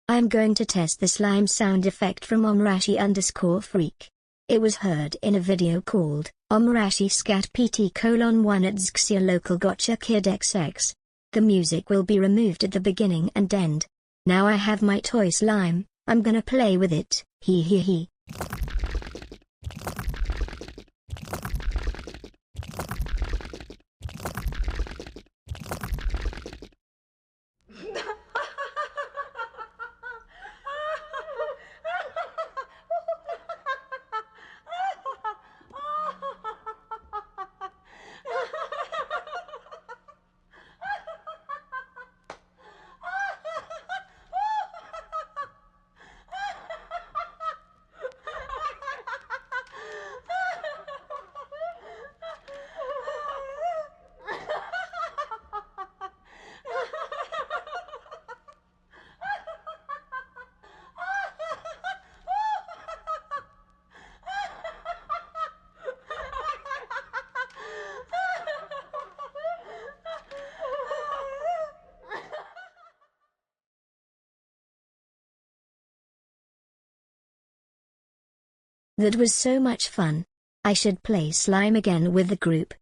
I'm going to test the slime sound effect from omrashi_freak. It was heard in a video called omrashi scat pt:1 at Xxia local gotcha kid XX. The music will be removed at the beginning and end. Now I have my toy slime, I'm gonna play with it, hee hee hee. That was so much fun. I should play slime again with the group.